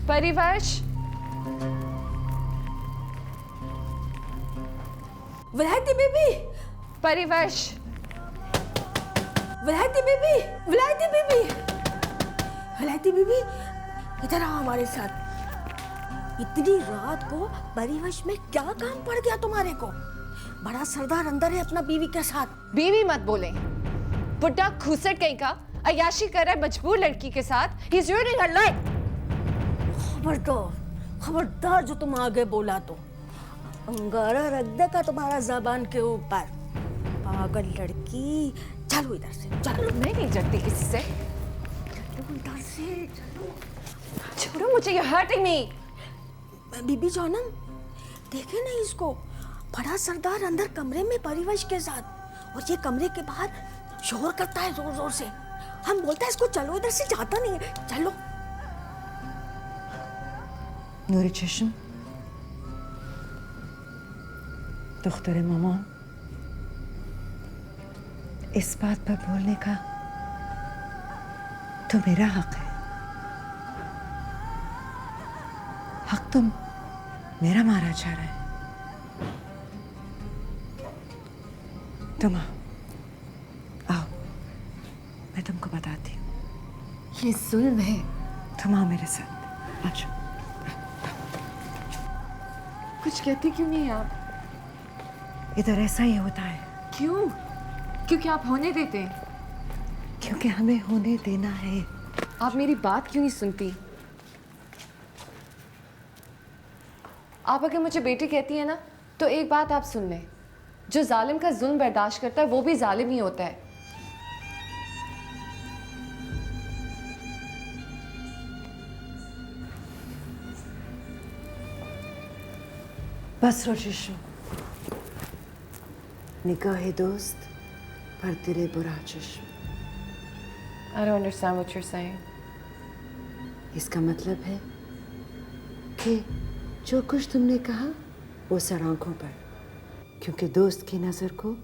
परिवर्श, विलायती बेबी, परिवर्श, विलायती बेबी, विलायती बेबी, विलायती बेबी, इधर आओ हमारे साथ। इतनी रात को परिवश में क्या काम पड़ गया तुम्हारे को? बड़ा सरदार अंदर है अपना बीवी के साथ। बीवी मत बोले, बुड्ढा खूसट कहीं का अय्याशी कर रहा है मजबूर लड़की के साथ। He's ruining her life. खबरदार, खबरदार जो तुम आगे बोला तो अंगारा रख देगा तुम्हारा जबान के ऊपर। पागल लड़की, चलो इधर से, चलो। मैं नहीं डरती किसी से। चलो इधर से, चलो। छोड़ो मुझे, you're hurting me. बीबी जौनम, देखे नहीं इसको, बड़ा सरदार अंदर कमरे में परिवश के साथ, और ये कमरे के बाहर शोर करता है जोर जोर से। हम बोलते हैं इसको चलो इधर से, जाता नहीं है। चलो। नूरी चश्म, दुख्तरे मामा, इस बात पर बोलने का तो मेरा हक है। हक तुम मेरा मारा जा रहा है। तुम आओ, मैं तुमको बताती हूँ। ये जुल्म है। तुम आओ मेरे साथ, आ जाओ। कुछ कहते क्यों नहीं आप? इधर ऐसा ही होता है। क्यों? क्योंकि आप होने देते हैं। क्योंकि हमें होने देना है। आप मेरी बात क्यों नहीं सुनती? आप अगर मुझे बेटी कहती है ना, तो एक बात आप सुन लें, जो जालिम का जुल्म बर्दाश्त करता है वो भी जालिम ही होता है। बस रो चश्म, निगाहे दोस्त पर तेरे बुरा चश्म। I don't understand what you're saying. इसका मतलब है कि जो कुछ तुमने कहा वो सर आंखों पर, क्योंकि दोस्त की नज़र को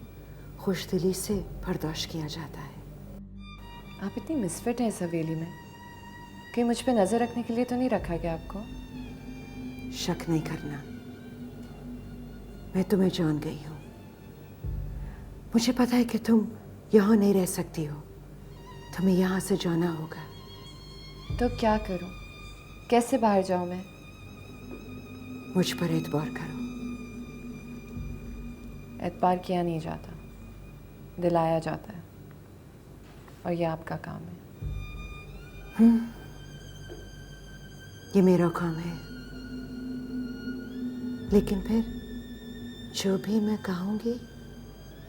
खुशदिली से बर्दाश्त किया जाता है। आप इतनी मिसफिट हैं इस हवेली में कि मुझ पे नजर रखने के लिए तो नहीं रखा गया आपको। शक नहीं करना, मैं तुम्हें जान गई हूँ। मुझे पता है कि तुम यहाँ नहीं रह सकती हो, तुम्हें यहाँ से जाना होगा। तो क्या करूं? कैसे बाहर जाऊं मैं? मुझ पर एतबार करो। एतबार किया नहीं जाता, दिलाया जाता है, और ये आपका काम है। ये मेरा काम है, लेकिन फिर जो भी मैं कहूँगी,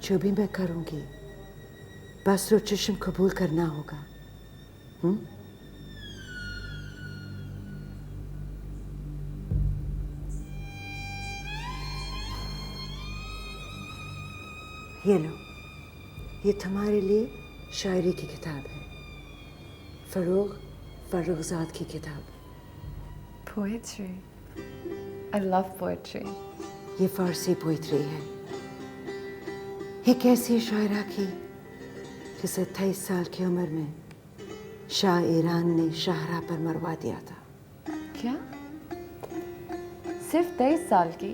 जो भी मैं करूँगी, बस रो चश्म कबूल करना होगा। ये लो, ये तुम्हारे लिए शायरी की किताब है, फर्रुखज़ाद की किताब। Poetry. I love poetry. ये फारसी पोइट्री है, एक ऐसी शायरा की जिसे 23 साल की उम्र में शाह ईरान ने शाहरा पर मरवा दिया था। क्या? सिर्फ 23 साल की?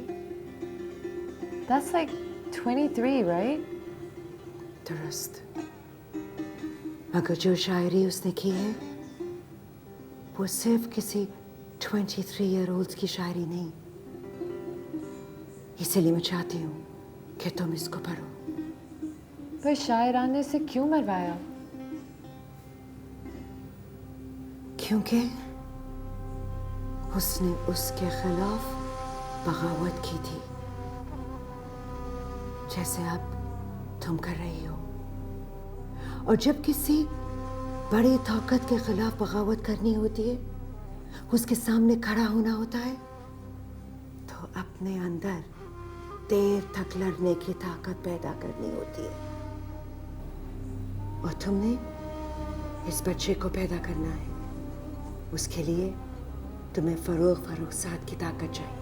That's like 23, right? दुरुस्त, मगर जो शायरी उसने की है वो सिर्फ किसी 23 ईयर ओल्ड की शायरी नहीं। इसलिए मैं चाहती हूँ कि तुम इसको पढ़ो। पर शायरान ने इसे क्यों मरवाया? क्योंकि उसने उसके खिलाफ बगावत की थी, जैसे अब तुम कर रही हो। और जब किसी बड़ी ताकत के खिलाफ बगावत करनी होती है, उसके सामने खड़ा होना होता है, तो अपने अंदर देर तक लड़ने की ताकत पैदा करनी होती है। और तुमने इस बच्चे को पैदा करना है। उसके लिए तुम्हें फर्रुखज़ाद की ताकत चाहिए।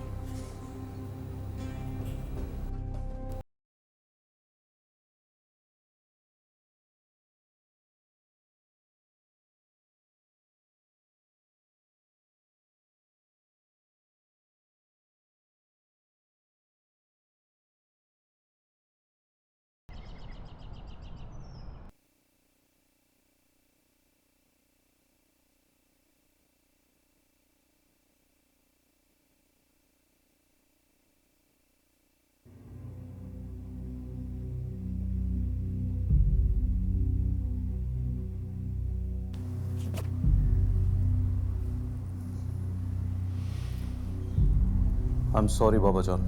आई एम सॉरी बाबा जान।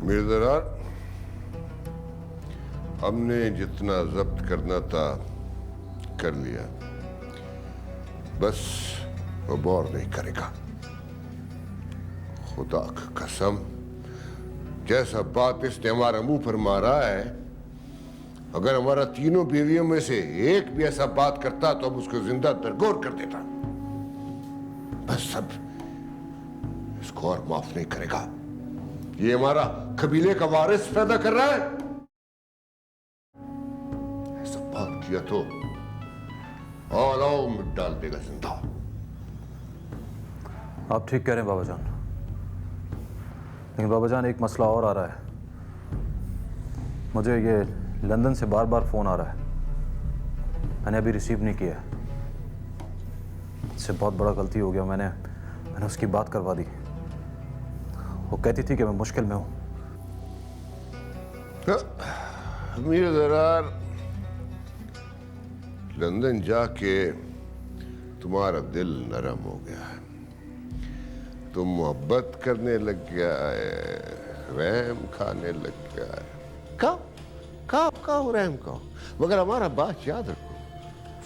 मिर्ज़ार, हमने जितना जब्त करना था कर लिया, बस अब और नहीं करेगा। खुदा की कसम, जैसा बात इसने हमारे मुंह पर मारा है, अगर हमारा तीनों बीवियों में से एक भी ऐसा बात करता तो अब उसको जिंदा दरगोर कर देता। बस अब इसको और माफ नहीं करेगा। ये हमारा कबीले का वारिस पैदा कर रहा है। ऐसा बात किया तो औलाओ में डाल देगा जिंदा। आप ठीक कह रहे हैं बाबा जान, लेकिन बाबा जान एक मसला और आ रहा है। मुझे ये लंदन से बार बार फ़ोन आ रहा है, मैंने अभी रिसीव नहीं किया। इससे बहुत बड़ा गलती हो गया। मैंने उसकी बात करवा दी। वो कहती थी कि मैं मुश्किल में हूँ। मीर ज़रार, लंदन जाके तुम्हारा दिल नरम हो गया है, तुम मोहब्बत करने लग गया है, रहम खाने लग गया है। कहो रहम कहो, मगर हमारा बात याद रखो,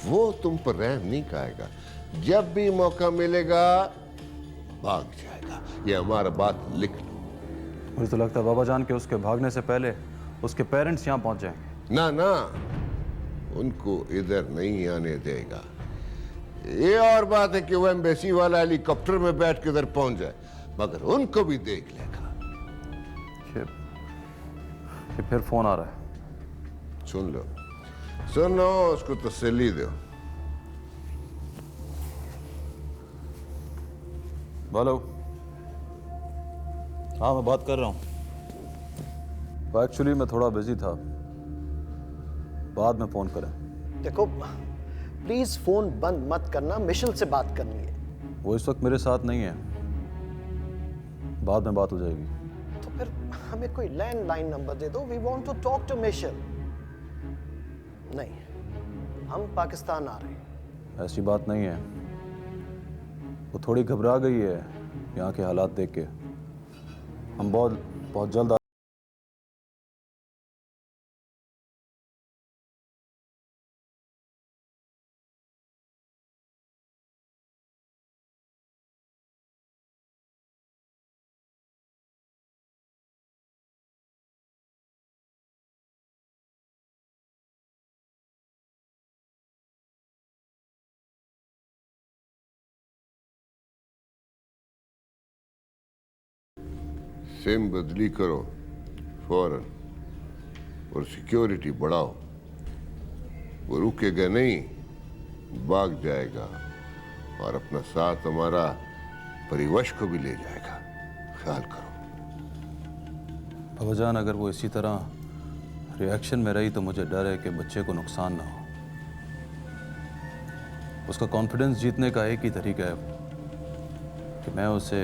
वो तुम पर रहम नहीं खाएगा। जब भी मौका मिलेगा भाग जाएगा। ये हमारा बात लिख लो। मुझे तो लगता है बाबा जान के उसके भागने से पहले उसके पेरेंट्स यहाँ पहुँच जाएंगे। ना ना, उनको इधर नहीं आने देगा। ये और बात है कि वो एम्बेसी वाला हेलीकॉप्टर में बैठ के इधर पहुंच जाए, मगर उनको भी देख लेगा। ये फिर फोन आ रहा है। सुनो, उसको तसल्ली दो। हेलो, हाँ मैं बात कर रहा हूँ। एक्चुअली मैं थोड़ा बिजी था, बाद में फोन करें। देखो प्लीज फोन बंद मत करना, मिशेल से बात करनी है। वो इस वक्त मेरे साथ नहीं है, बाद में बात हो जाएगी। तो फिर हमें कोई लैंडलाइन नंबर दे दो। We want to talk to Michelle. नहीं, हम पाकिस्तान आ रहे हैं। ऐसी बात नहीं है, वो थोड़ी घबरा गई है यहाँ के हालात देख के। हम बहुत जल्द सिम बदली करो फौरन और सिक्योरिटी बढ़ाओ। वो रुकेगा नहीं, भाग जाएगा और अपना साथ हमारा परिवश को भी ले जाएगा। ख्याल करो। बाबा जान, अगर वो इसी तरह रिएक्शन में रही तो मुझे डर है कि बच्चे को नुकसान ना हो। उसका कॉन्फिडेंस जीतने का एक ही तरीका है कि मैं उसे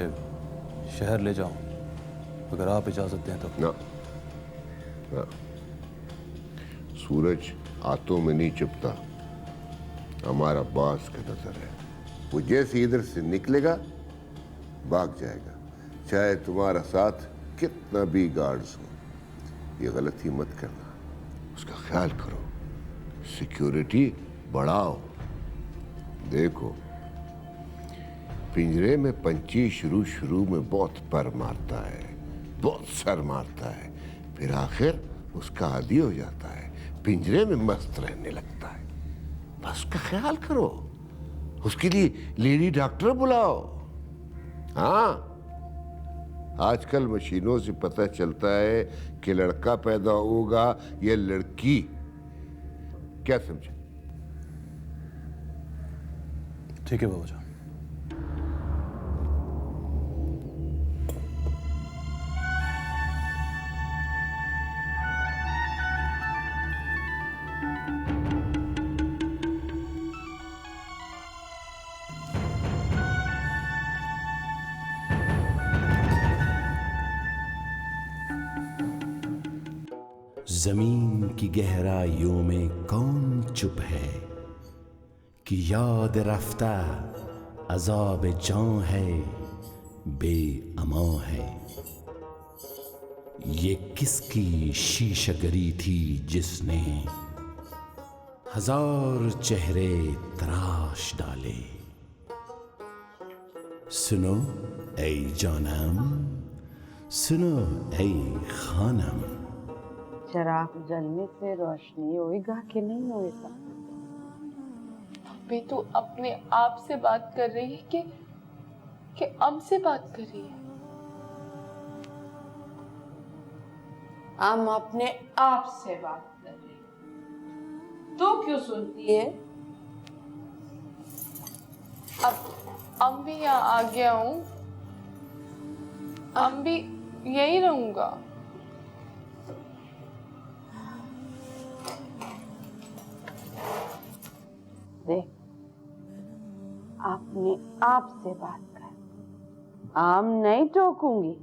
शहर ले जाऊं, अगर आप इजाज़त दें तो। ना, ना। सूरज हाथों में नहीं चुपता, हमारा बास का नजर है। वो जैसे इधर से निकलेगा भाग जाएगा, चाहे तुम्हारा साथ कितना भी गार्ड्स हो। ये गलती मत करना, उसका ख्याल करो, सिक्योरिटी बढ़ाओ। देखो, पिंजरे में पंछी शुरू में बहुत पर मारता है, बहुत सर मारता है, फिर आखिर उसका आदी हो जाता है, पिंजरे में मस्त रहने लगता है। बस उसका ख्याल करो, उसके लिए लेडी डॉक्टर बुलाओ। हाँ, आजकल मशीनों से पता चलता है कि लड़का पैदा होगा या लड़की। क्या समझे? ठीक है बाबा जान। जमीन की गहराइयों में कौन चुप है कि याद रफ्ता अज़ाब जान है, बेअमा है। ये किसकी शीशगरी थी जिसने हजार चेहरे तराश डाले। सुनो ऐ जानम, सुनो ऐ खानम। चिराग जलने से रोशनी होएगा कि नहीं होएगा? अभी तो अपने आप से बात कर रही है कि हम से बात कर रही है? हम अपने आप से बात कर रहे हैं। तो क्यों सुनती है? अब हम भी यहाँ आ गया हूँ, हम भी यही रहूंगा। देख, अपने आप से बात कर, हम नहीं टोकूंगी।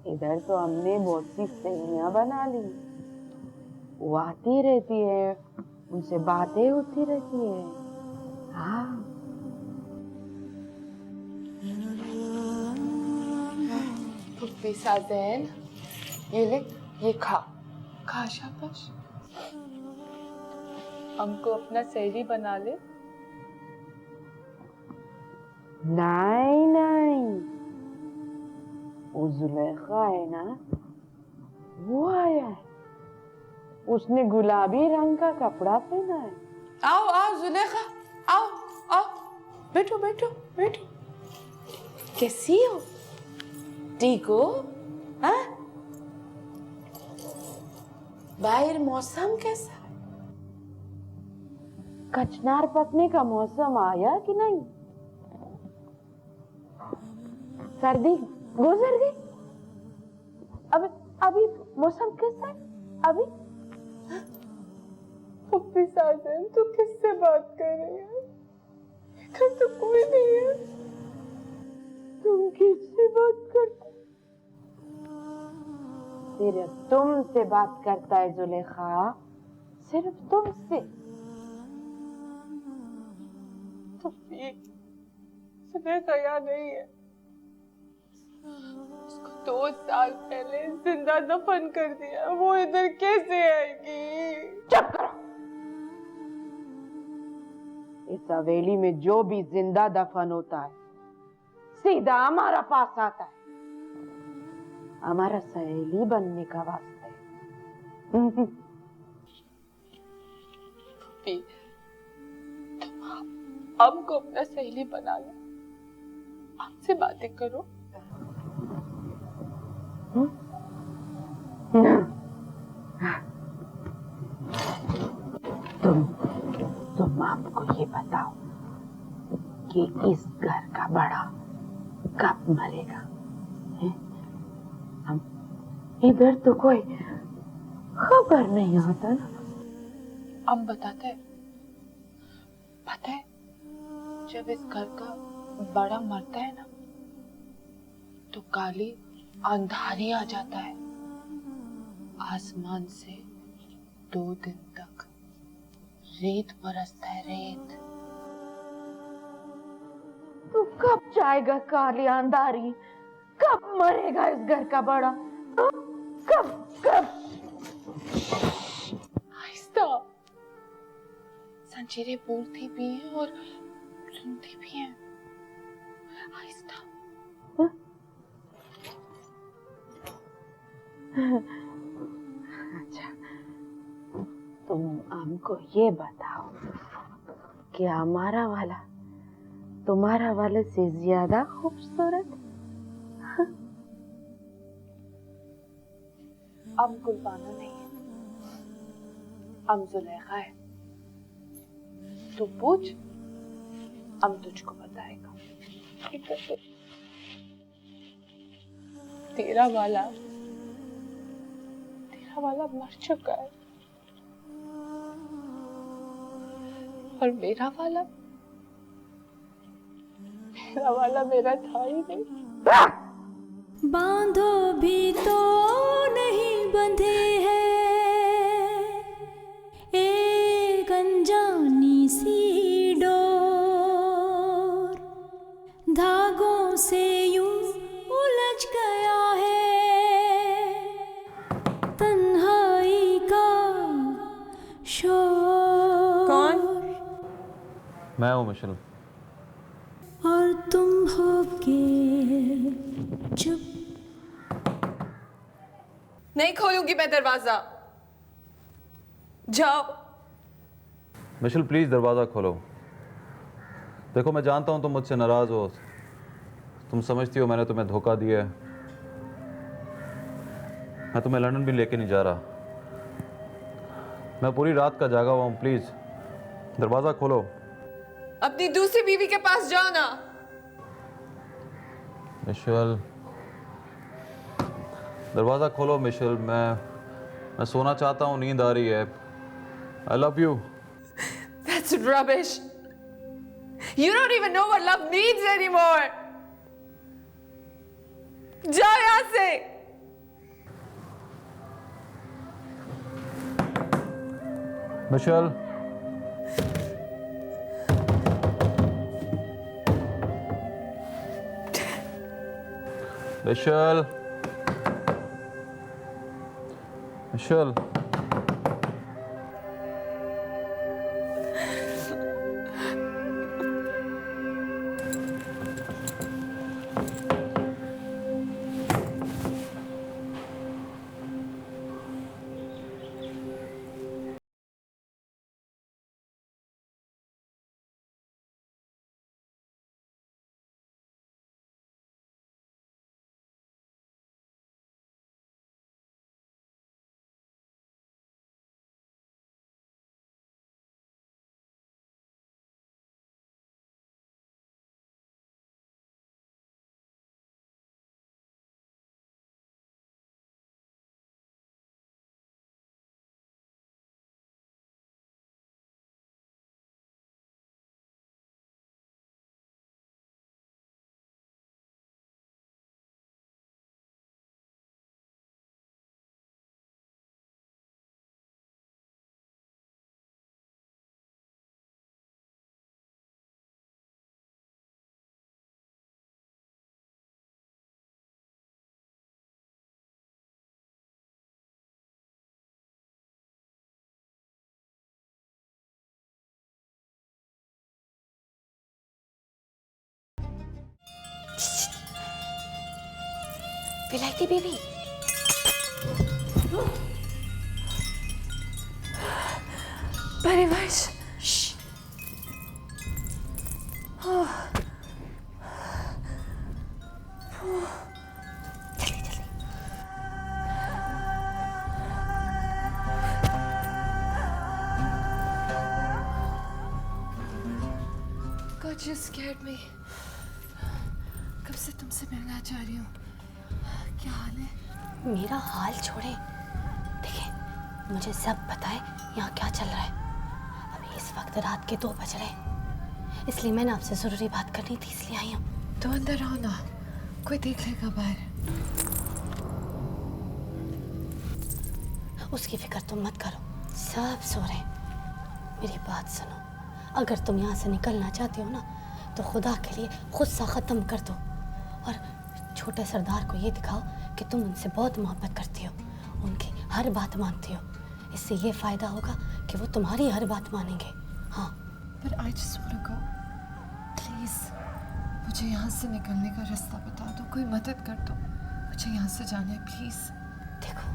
इधर तो हमने बहुत सी सहेलियां बना ली, वो आती रहती है, उनसे बातें होती रहती है। हाँ, फुप्पी साजन, ये ले, ये खा खा, शाबाश। हमको अपना सहेली बना ले। नहीं नहीं, वो जुलेखा है ना, वो आया है, उसने गुलाबी रंग का कपड़ा पहना है। आओ आओ जुलेखा, आओ आओ, बैठो बैठो बैठो। कैसी हो? ठीक हो? हाँ? बाहर मौसम कैसा है? कचनार पकने का मौसम आया कि नहीं? सर्दी गुजर गई? अभी मौसम कैसा है? अभी फुप्पी साजन, तू किससे बात कर रही है? इधर तो कोई नहीं है। तुम किससे बात करते? सिर्फ तुमसे बात करता है जुलेखा, सिर्फ तुमसे। फुप्पी, जुलेखा यहाँ नहीं है। उसको 2 साल पहले जिंदा दफन कर दिया। वो इधर कैसे आएगी? चुप करो। इस हवेली में जो भी जिंदा दफन होता है सीधा हमारा पास आता है, हमारा सहेली बनने का वास्ते। फुप्पी, तुम हमको अपना सहेली बना लो, हमसे बातें करो। तुम आपको ये बताओ कि इस घर का बड़ा कब मरेगा? हम इधर तो कोई खबर नहीं आता ना। हम बताते हैं, पता है, जब इस घर का बड़ा मरता है ना, तो काली अंधारी आ जाता है। आसमान से 2 दिन तक रेत बरसता है, रेत। तू कब जाएगा काली अंधारी? कब मरेगा इस घर का बड़ा? कब कब? आहिस्ता, संजीरे बोलती भी हैं और सुनती भी हैं। आहिस्ता। अच्छा, तुम हमको ये बताओ कि हमारा वाला तुम्हारा वाले से ज्यादा खूबसूरत? अब गुलबाना नहीं है, अब जुलेखा है। तू पूछ, हम तुझको बताएगा। तेरा वाला मर चुका है और मेरा वाला मेरा था ही नहीं। बांधो भी तो नहीं बंधे हैं, एक अनजानी सी शोर। कौन? मैं हूँ मिशेल। और तुम होगे चुप। नहीं खोलूंगी मैं दरवाजा, जाओ। मिशेल प्लीज़ दरवाज़ा खोलो। देखो मैं जानता हूँ तुम मुझसे नाराज़ हो, तुम समझती हो मैंने तुम्हें धोखा दिया है। मैं तुम्हें लंदन भी लेके नहीं जा रहा, मैं पूरी रात का जागा हुआ हूँ। प्लीज़ दरवाज़ा खोलो। अपनी दूसरी बीवी के पास जाओ ना। मिशेल दरवाज़ा खोलो। मिशेल मैं सोना चाहता हूँ, नींद आ रही है। I love you. That's rubbish. You don't even know what love means anymore. जाओ यहाँ से। मिशेल मिशेल मिशेल विलायती बीबी। परिवश। जल्दी जल्दी। God, you scared me. कब से तुमसे मिलना चाह रही हूँ। क्या हाल है? मेरा हाल छोड़े, देखिए मुझे सब पता है यहाँ क्या चल रहा है। अभी इस वक्त रात के 2 बज रहे हैं, इसलिए मैंने आपसे ज़रूरी बात करनी थी, इसलिए आई हूँ। तो अंदर आओ ना, कोई देख लेगा बाहर। उसकी फिक्र तुम मत करो, सब सो रहे हैं। मेरी बात सुनो, अगर तुम यहाँ से निकलना चाहती हो ना तो खुदा के लिए गुस्सा ख़त्म कर दो और छोटे सरदार को ये दिखाओ कि तुम उनसे बहुत मोहब्बत करती हो, उनकी हर बात मानती हो। इससे ये फ़ायदा होगा कि वो तुम्हारी हर बात मानेंगे। हाँ, पर I just want to go. Please, मुझे यहाँ से निकलने का रास्ता बता दो, कोई मदद कर दो। मुझे यहाँ से जाना है, प्लीज़। देखो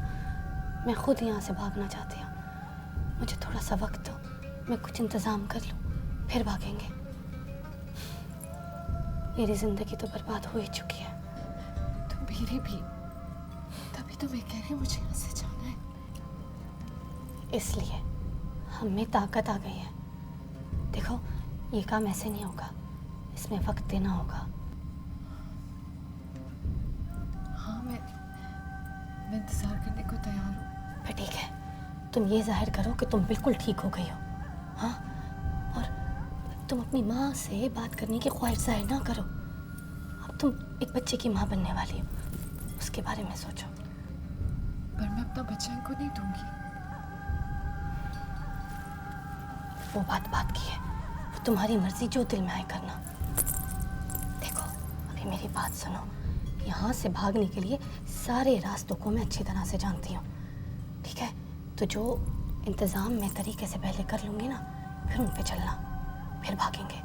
मैं खुद यहाँ से भागना चाहती हूँ, मुझे थोड़ा सा वक्त दो, मैं कुछ इंतज़ाम कर लूँ, फिर भागेंगे। मेरी ज़िंदगी तो बर्बाद हो ही चुकी है। तो मेरी भी, तभी तो मैं कह रही हूँ मुझे यहाँ से जाना है। इसलिए हम में ताकत आ गई है। देखो ये काम ऐसे नहीं होगा, इसमें वक्त देना होगा। हाँ मैं इंतज़ार करने को तैयार हूँ। फिर ठीक है, तुम ये जाहिर करो कि तुम बिल्कुल ठीक हो गई हो। हाँ, और तुम अपनी माँ से बात करने की ख्वाहिश जाहिर ना करो। अब तुम एक बच्चे की माँ बनने वाली हो, उसके बारे में सोचो। पर मैं अपना बच्चा इनको नहीं दूंगी। वो बात की है, वो तुम्हारी मर्जी, जो दिल में आए करना। देखो अभी मेरी बात सुनो, यहाँ से भागने के लिए सारे रास्तों को मैं अच्छी तरह से जानती हूँ, ठीक है? तो जो इंतज़ाम मैं तरीके से पहले कर लूँगी ना, फिर उन पे चलना, फिर भागेंगे।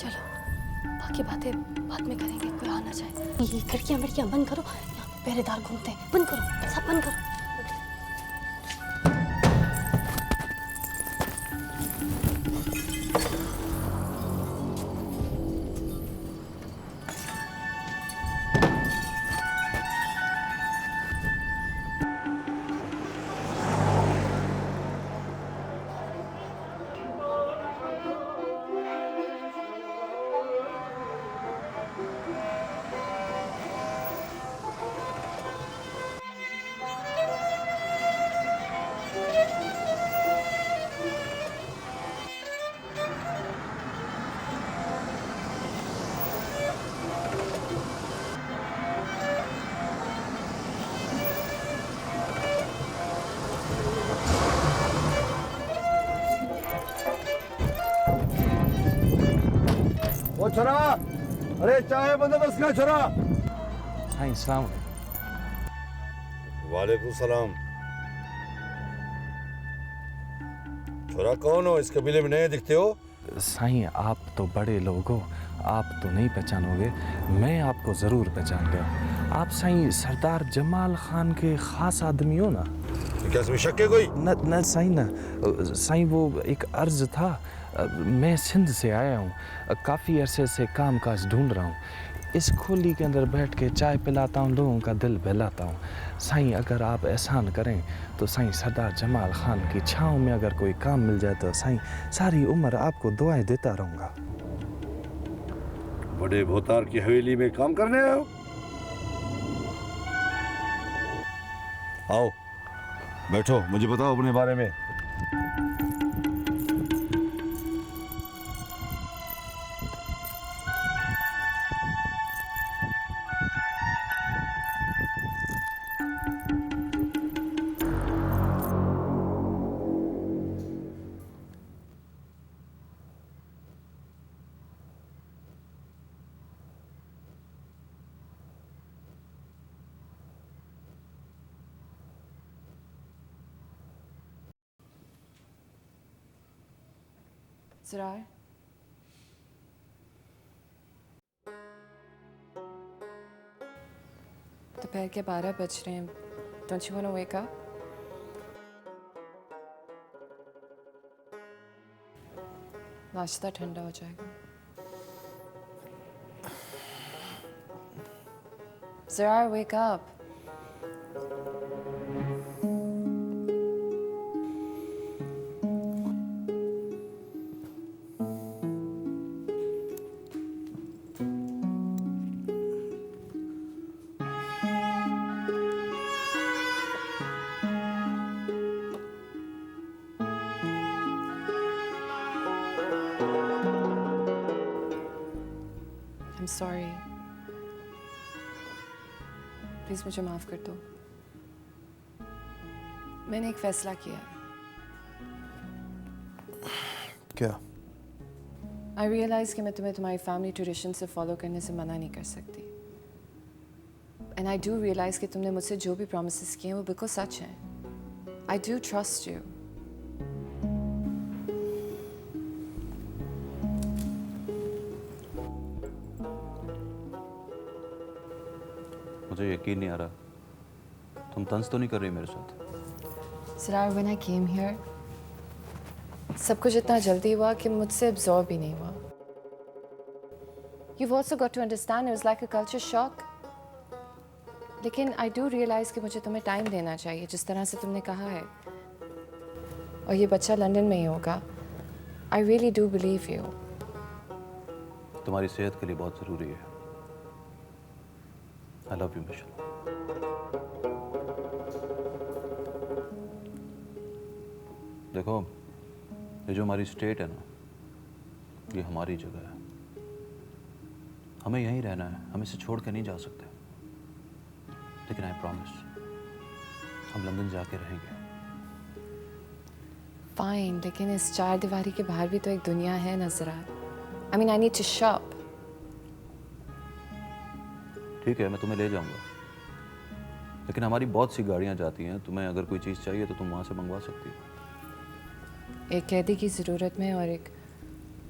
चलो बाकी बातें बाद में करेंगे, कोई आ ना जाए। ये खिड़कियाँ विड़कियाँ बंद करो, यहाँ पहरेदार घूमते हैं, बंद करो, सब बंद करो। वो छोरा, अरे चाय बंदोबस्त का छोरा। साईं सलाम। वालेकुम सलाम। छोरा कौन हो? इस कबीले में नए दिखते हो। साईं आप तो बड़े लोग हो, आप तो नहीं पहचानोगे, मैं आपको ज़रूर पहचान गया। आप साईं सरदार जमाल खान के ख़ास आदमी हो ना? क्या इसमें शक है कोई? न साईं न साईं, वो एक अर्ज़ था। मैं सिंध से आया हूँ, काफ़ी अरसे से काम काज ढूंढ रहा हूँ। इस खोली के अंदर बैठ के चाय पिलाता हूँ, लोगों का दिल बहलाता हूँ। साईं अगर आप एहसान करें तो साईं सरदार जमाल खान की छाँव में अगर कोई काम मिल जाए तो साईं सारी उम्र आपको दुआएं देता रहूँगा। बड़े भोतार की हवेली में काम करने आए हो? आओ बैठो, मुझे बताओ अपने बारे में। ज़रार, दोपहर के 12 बज रहे हैं। Don't you want to wake up? नाश्ता ठंडा हो जाएगा। Zarar, wake up. I'm sorry. Please मुझे माफ कर दो। मैंने एक फैसला किया। क्या? I realize कि मैं तुम्हें तुम्हारी फैमिली ट्रेडिशन से फॉलो करने से मना नहीं कर सकती। And I do realize कि तुमने मुझसे जो भी promises किए हैं वो बिल्कुल सच हैं। I do trust you. मुझे यकीन नहीं आ रहा, तुम तंज तो नहीं कर रही मेरे साथ? Sarar, when I came here, सब कुछ इतना जल्दी हुआ कि मुझसे absorb ही नहीं हुआ। You've also got to understand it was like a culture shock. लेकिन I do realize कि मुझे तुम्हें टाइम देना चाहिए, जिस तरह से तुमने कहा है। और ये बच्चा लंदन में ही होगा। I really do believe you. तुम्हारी सेहत के लिए बहुत ज़रूरी है। I love you, Michelle. देखो, ये जो हमारी स्टेट है ना, ये हमारी जगह है। हमें यहीं रहना है, हम इसे छोड़ के नहीं जा सकते। लेकिन आई प्रॉमिस, हम लंदन जाके रहेंगे। फाइन, लेकिन इस चार दीवारी के बाहर भी तो एक दुनिया है ना ज़रा। I mean, I need to shop. ठीक है, मैं तुम्हें ले जाऊंगा, लेकिन हमारी बहुत सी गाड़ियां जाती हैं। तुम्हें अगर कोई चीज़ चाहिए तो तुम वहाँ से मंगवा सकती हो। एक कैदी की ज़रूरत में और एक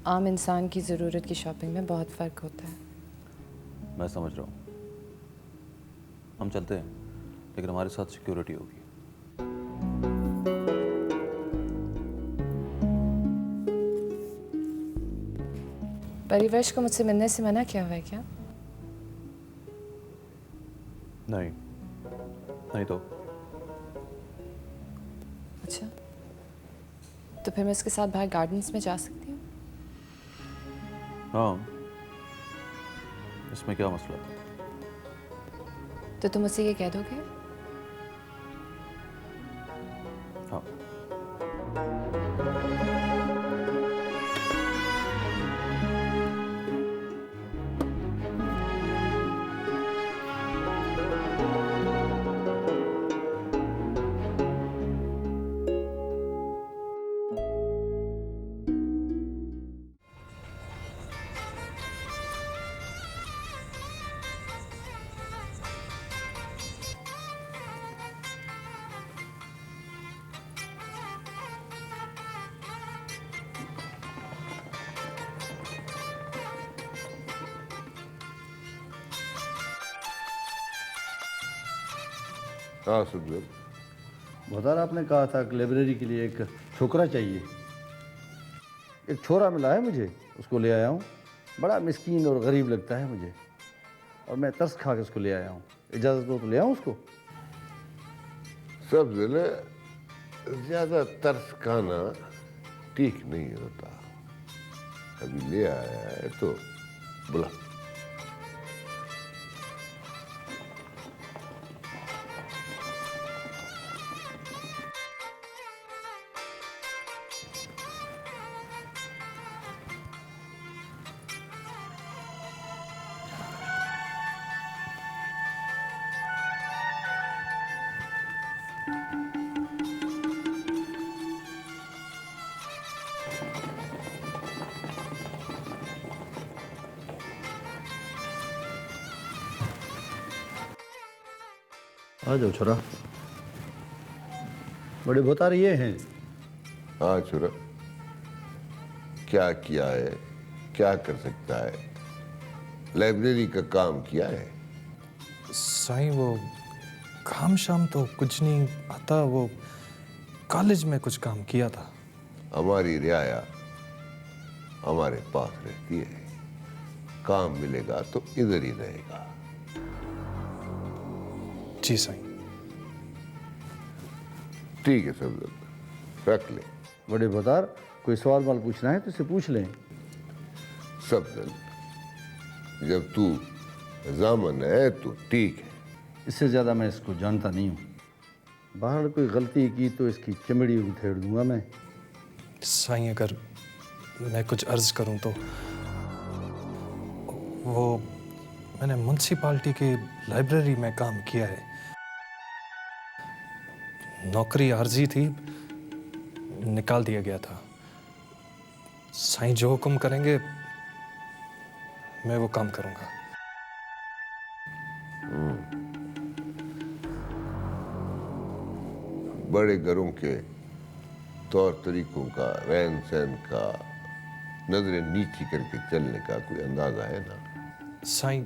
आम इंसान की ज़रूरत की शॉपिंग में बहुत फ़र्क होता है। मैं समझ रहा हूँ, हम चलते हैं, लेकिन हमारे साथ सिक्योरिटी होगी। परिवेश को मुझसे मिलने से मना किया हुआ है क्या? नहीं, नहीं तो अच्छा, तो फिर मैं इसके साथ बाहर गार्डन्स में जा सकती हूँ? हाँ, इसमें क्या मसला है? तो तुम मुझसे ये कह दोगे? हाँ। हाँ सुखदेव। बता आपने कहा था कि लाइब्रेरी के लिए एक छोकरा चाहिए। एक छोरा मिला है मुझे, उसको ले आया हूँ। बड़ा मिस्कीन और गरीब लगता है मुझे, और मैं तरस खा के उसको ले आया हूँ। इजाज़त दो तो ले आऊँ उसको। सब जिले ज़्यादा तरस खाना ठीक नहीं होता। अभी ले आया है तो बुला। आ जाओ छोरा। बड़े भोतार ये हैं। हाँ छोरा, क्या किया है, क्या कर सकता है? लाइब्रेरी का काम किया है? साईं वो काम शाम तो कुछ नहीं आता, वो कॉलेज में कुछ काम किया था। हमारी रियाया हमारे पास रहती है, काम मिलेगा तो इधर ही रहेगा। जी साईं। ठीक है सब रख ले। बड़े भोतार, कोई सवाल वाल पूछना है तो इसे पूछ लें। सफदल, जब तू जामन है तो ठीक है। इससे ज़्यादा मैं इसको जानता नहीं हूँ। बाहर कोई गलती की तो इसकी चमड़ी उधेड़ दूंगा मैं। साईं अगर मैं कुछ अर्ज करूं तो वो मैंने म्युनिसिपालिटी की लाइब्रेरी में काम किया है। नौकरी आर्जी थी, निकाल दिया गया था। साईं जो हुक्म करेंगे मैं वो काम करूंगा। बड़े घरों के तौर तरीकों का, रहन सहन का, नजरें नीची करके चलने का कोई अंदाजा है ना? साईं,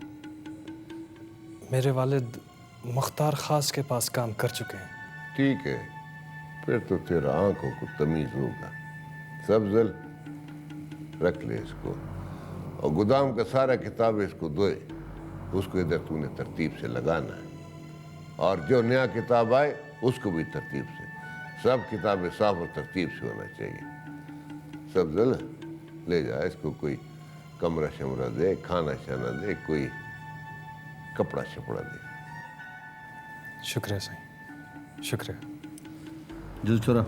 मेरे वालिद मुख्तार खास के पास काम कर चुके हैं। ठीक है, फिर तो तेरा आंखों को तमीज होगा। सफजल, रख ले इसको, और गोदाम का सारा किताब इसको दोए, उसको इधर तूने तरतीब से लगाना है। और जो नया किताब आए उसको भी तरतीब से। सब किताबें साफ और तरतीब से होना चाहिए। सफजल, ले जा इसको, कोई कमरा शमरा दे, खाना शाना दे, कोई कपड़ा शपड़ा दे। शुक्रिया साईं, शुक्रिया। जल छोरा।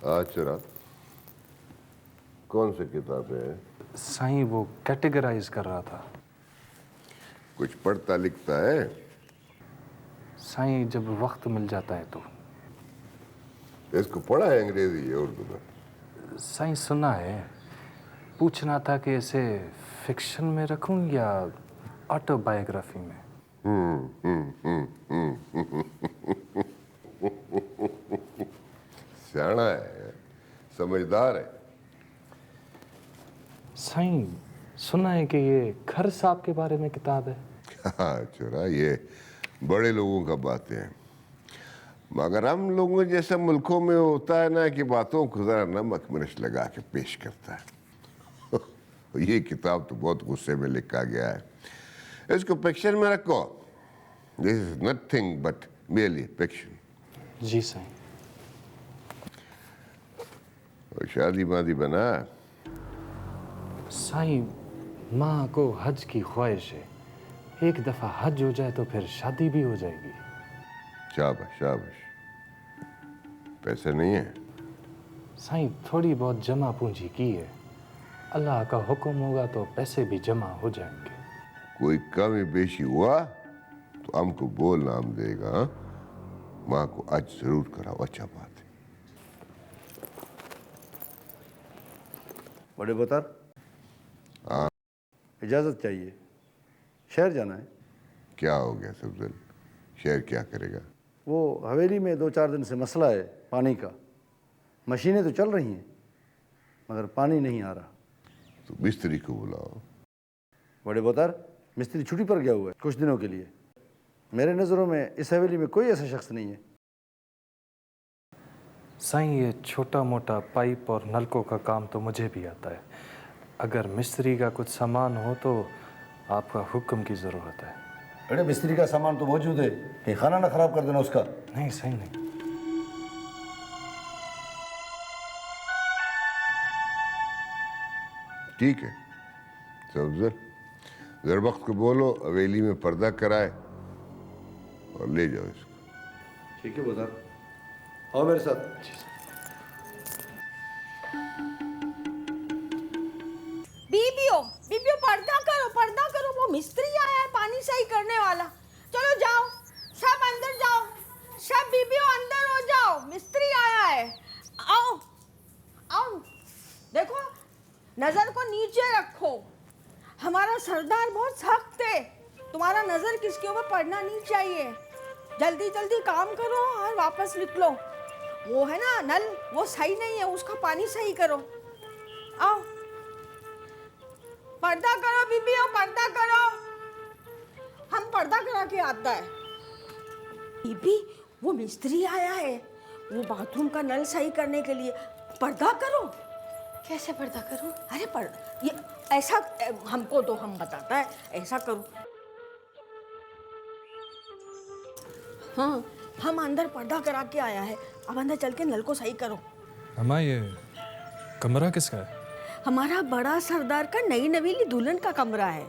अच्छा, कौन सी किताबें हैं? साईं वो कैटेगराइज कर रहा था। कुछ पढ़ता लिखता है? साईं जब वक्त मिल जाता है तो। इसको पढ़ा है अंग्रेजी या उर्दू में? साईं सुना है। पूछना था कि इसे फिक्शन में रखूं या ऑटोबायोग्राफी में। सियाना है, समझदार है। साईं सुना है कि ये खर साहब के बारे में किताब है। हाँ छोरा, ये बड़े लोगों का बातें हैं, मगर हम लोगों जैसे मुल्कों में होता है ना कि बातों को जरा नमक मिर्च लगा के पेश करता है। ये किताब तो बहुत गुस्से में लिखा गया है। इसको फिक्शन में रखो। This is nothing but merely fiction. जी साईं। और शादी वादी बना? साईं माँ को हज की ख्वाहिश है। एक दफा हज हो जाए तो फिर शादी भी हो जाएगी। शाबाश शाबाश। पैसे नहीं है? साईं थोड़ी बहुत जमा पूंजी की है। अल्लाह का हुक्म होगा तो पैसे भी जमा हो जाएंगे। कोई कमी बेशी हुआ तो हमको बोलना, हम देगा। हाँ? माँ को आज जरूर कराओ, अच्छा बात है। बड़े बतर, हाँ इजाज़त चाहिए, शहर जाना है। क्या हो गया सफजल? शहर क्या करेगा? वो हवेली में 2-4 दिन से मसला है पानी का। मशीनें तो चल रही हैं मगर पानी नहीं आ रहा। तो मिस्त्री को बुलाओ। बड़े बतर, मिस्त्री छुट्टी पर गया हुआ है कुछ दिनों के लिए। मेरे नज़रों में इस हवेली में कोई ऐसा शख्स नहीं है। साईं ये छोटा मोटा पाइप और नलकों का काम तो मुझे भी आता है। अगर मिस्त्री का कुछ सामान हो तो आपका हुक्म की ज़रूरत है। अरे मिस्त्री का सामान तो मौजूद है, कहीं खाना ना खराब कर देना उसका। नहीं सही नहीं। ठीक है सफजल, जरा वक्त को बोलो हवेली में पर्दा कराए और ले जाओ इसको। ठीक है बता, आओ मेरे साथ। बीबियो पर्दा करो, वो मिस्त्री आया है पानी सही करने वाला। चलो जाओ, सब अंदर जाओ, सब बीबियो अंदर हो जाओ, मिस्त्री आया है। आओ आओ, देखो नजर को नीचे रखो। हमारा सरदार बहुत सख्त है, तुम्हारा नजर किसके ऊपर पड़ना नहीं चाहिए। जल्दी जल्दी काम करो और वापस निकलो। वो है ना नल, वो सही नहीं है, उसका पानी सही करो। आओ पर्दा करो बीबियो, पर्दा करो। हम पर्दा करा के आता है। बीबी वो मिस्त्री आया है, वो बाथरूम का नल सही करने के लिए। पर्दा करो। कैसे पर्दा करूं? अरे ये ऐसा हमको तो हम बताता है, ऐसा करो। हाँ हम अंदर पर्दा करा के आया है, अब अंदर चल के नल को सही करो। अम्मा ये कमरा किसका है? हमारा बड़ा सरदार का नई नवीली दुल्हन का कमरा है।